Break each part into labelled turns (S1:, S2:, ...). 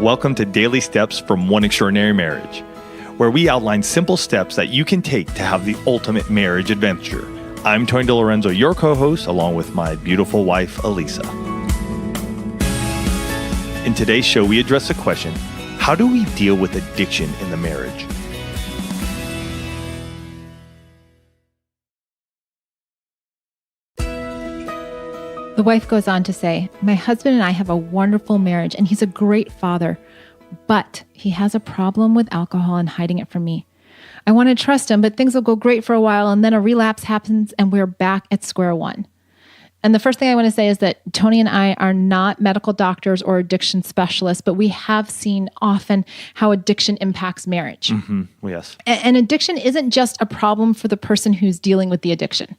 S1: Welcome to Daily Steps from One Extraordinary Marriage, where we outline simple steps that you can take to have the ultimate marriage adventure. I'm Tony DeLorenzo, your co-host, along with my beautiful wife, Elisa. In today's show, we address the question, how do we deal with addiction in the marriage?
S2: The wife goes on to say, my husband and I have a wonderful marriage and he's a great father, but he has a problem with alcohol and hiding it from me. I want to trust him, but things will go great for a while and then a relapse happens and we're back at square one. And the first thing I want to say is that Tony and I are not medical doctors or addiction specialists, but we have seen often how addiction impacts marriage.
S1: Yes.
S2: And addiction isn't just a problem for the person who's dealing with the addiction.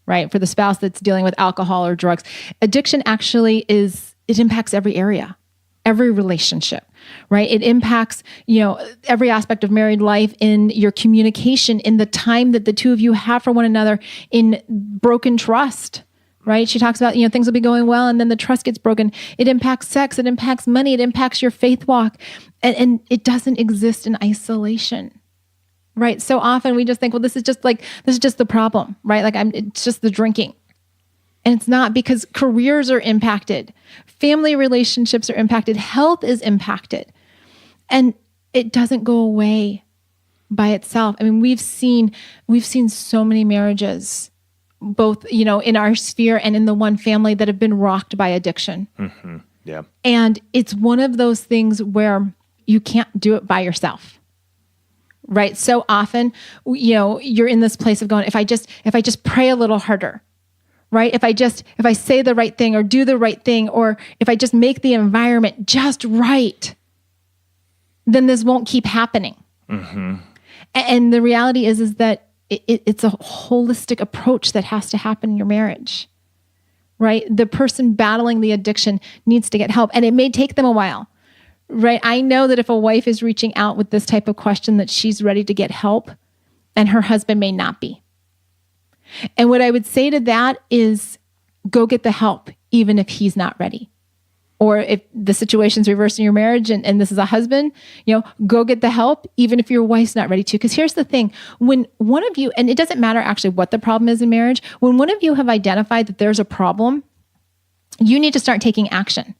S2: Right? For the spouse that's dealing with alcohol or drugs. Addiction actually it impacts every area, every relationship, right? It impacts, every aspect of married life, in your communication, in the time that the two of you have for one another, in broken trust, right? She talks about, things will be going well and then the trust gets broken. It impacts sex, it impacts money, it impacts your faith walk, and it doesn't exist in isolation. Right. So often we just think, well, this is just the problem, right? It's just the drinking. And it's not, because careers are impacted. Family relationships are impacted. Health is impacted. And it doesn't go away by itself. I mean, we've seen so many marriages, both, in our sphere and in the one family, that have been rocked by addiction.
S1: Mm-hmm. Yeah.
S2: And it's one of those things where you can't do it by yourself. Right. So often, you're in this place of going, if I just pray a little harder, right? If I say the right thing or do the right thing, or if I just make the environment just right, then this won't keep happening.
S1: Mm-hmm.
S2: And the reality is that it's a holistic approach that has to happen in your marriage, right? The person battling the addiction needs to get help, and it may take them a while. Right. I know that if a wife is reaching out with this type of question, that she's ready to get help, and her husband may not be. And what I would say to that is, go get the help, even if he's not ready. Or if the situation's reversed in your marriage and this is a husband, go get the help, even if your wife's not ready to. Because here's the thing, when one of you, and it doesn't matter actually what the problem is in marriage, when one of you have identified that there's a problem, you need to start taking action.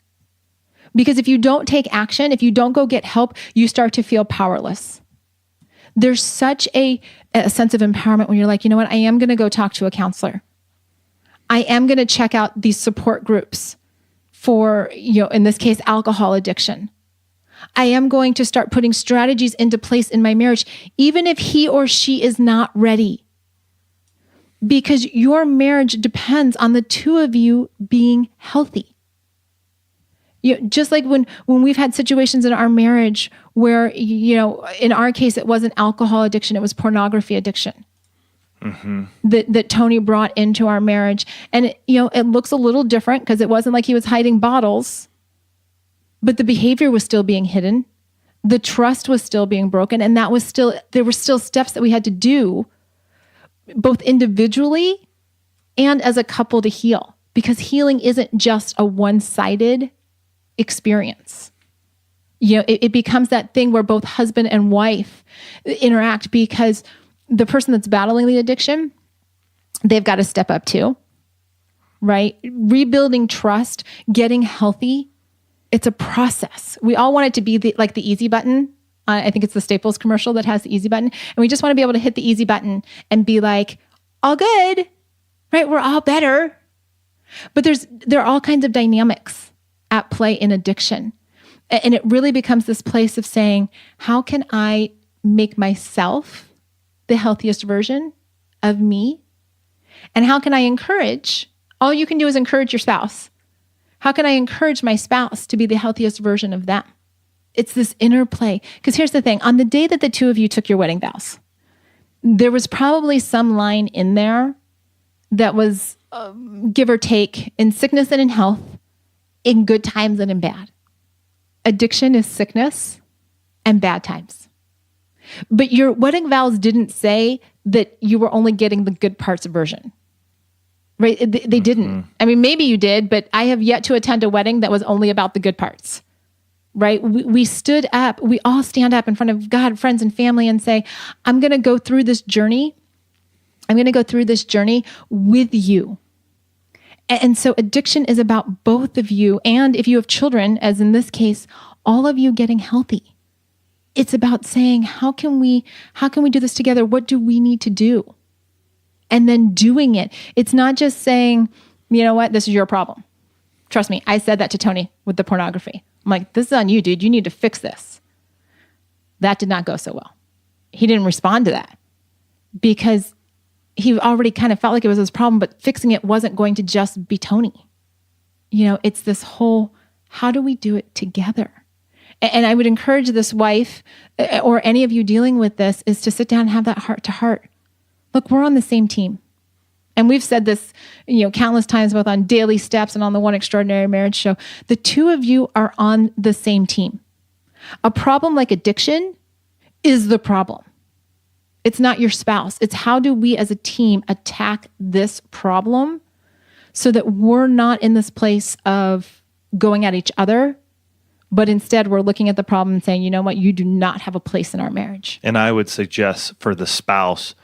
S2: Because if you don't take action, if you don't go get help, you start to feel powerless. There's such a sense of empowerment when you're like, you know what, I am going to go talk to a counselor. I am going to check out these support groups for, in this case, alcohol addiction. I am going to start putting strategies into place in my marriage, even if he or she is not ready. Because your marriage depends on the two of you being healthy. Just like when we've had situations in our marriage where, in our case, it wasn't alcohol addiction, it was pornography addiction. Mm-hmm. that Tony brought into our marriage. And, it looks a little different because it wasn't like he was hiding bottles, but the behavior was still being hidden. The trust was still being broken. And there were still steps that we had to do, both individually and as a couple, to heal, because healing isn't just a one-sided experience. It becomes that thing where both husband and wife interact, because the person that's battling the addiction, they've got to step up too, right? Rebuilding trust, getting healthy, it's a process. We all want it to be like the easy button. I think it's the Staples commercial that has the easy button. And we just want to be able to hit the easy button and be like, all good, right? We're all better. But there are all kinds of dynamics at play in addiction. And it really becomes this place of saying, how can I make myself the healthiest version of me? And how can I encourage? All you can do is encourage your spouse. How can I encourage my spouse to be the healthiest version of them? It's this interplay. Because here's the thing, on the day that the two of you took your wedding vows, there was probably some line in there that was give or take, in sickness and in health, in good times and in bad. Addiction is sickness and bad times. But your wedding vows didn't say that you were only getting the good parts version, right? They didn't. I mean, maybe you did, but I have yet to attend a wedding that was only about the good parts. right? We stood up. We all stand up in front of God, friends, and family and say, I'm going to go through this journey. I'm going to go through this journey with you. And so addiction is about both of you. And if you have children, as in this case, all of you getting healthy. It's about saying, how can we do this together? What do we need to do? And then doing it. It's not just saying, you know what, this is your problem. Trust me, I said that to Tony with the pornography. I'm like, this is on you, dude. You need to fix this. That did not go so well. He didn't respond to that because he already kind of felt like it was his problem, but fixing it wasn't going to just be Tony. You know, it's this whole, how do we do it together? And I would encourage this wife or any of you dealing with this is to sit down and have that heart to heart. Look, we're on the same team. And we've said this, countless times, both on Daily Steps and on the One Extraordinary Marriage show. The two of you are on the same team. A problem like addiction is the problem. It's not your spouse. It's how do we as a team attack this problem so that we're not in this place of going at each other, but instead we're looking at the problem and saying, you know what, you do not have a place in our marriage.
S1: And I would suggest for the spouse,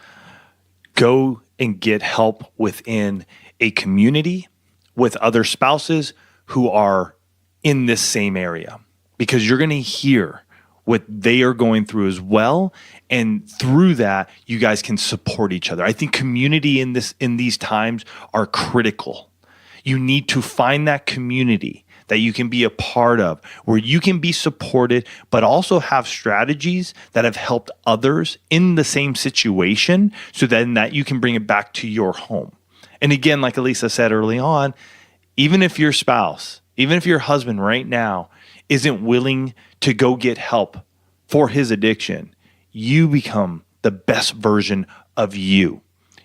S1: go and get help within a community with other spouses who are in this same area, because you're going to hear what they are going through as well. And through that, you guys can support each other. I think community in these times are critical. You need to find that community that you can be a part of, where you can be supported, but also have strategies that have helped others in the same situation, so then that you can bring it back to your home. And again, like Elisa said early on, even if your spouse, even if your husband right now isn't willing to go get help for his addiction, you become the best version of you.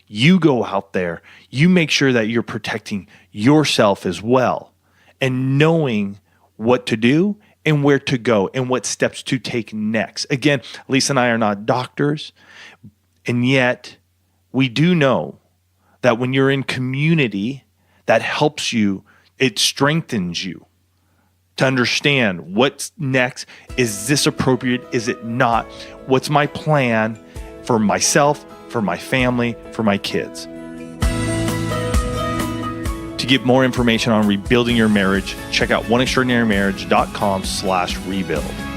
S1: You go out there, you make sure that you're protecting yourself as well, and knowing what to do and where to go and what steps to take next. Again, Lisa and I are not doctors, and yet we do know that when you're in community, that helps you, it strengthens you to understand what's next. Is this appropriate? Is it not? What's my plan for myself, for my family, for my kids? To get more information on rebuilding your marriage, check out oneextraordinarymarriage.com/rebuild.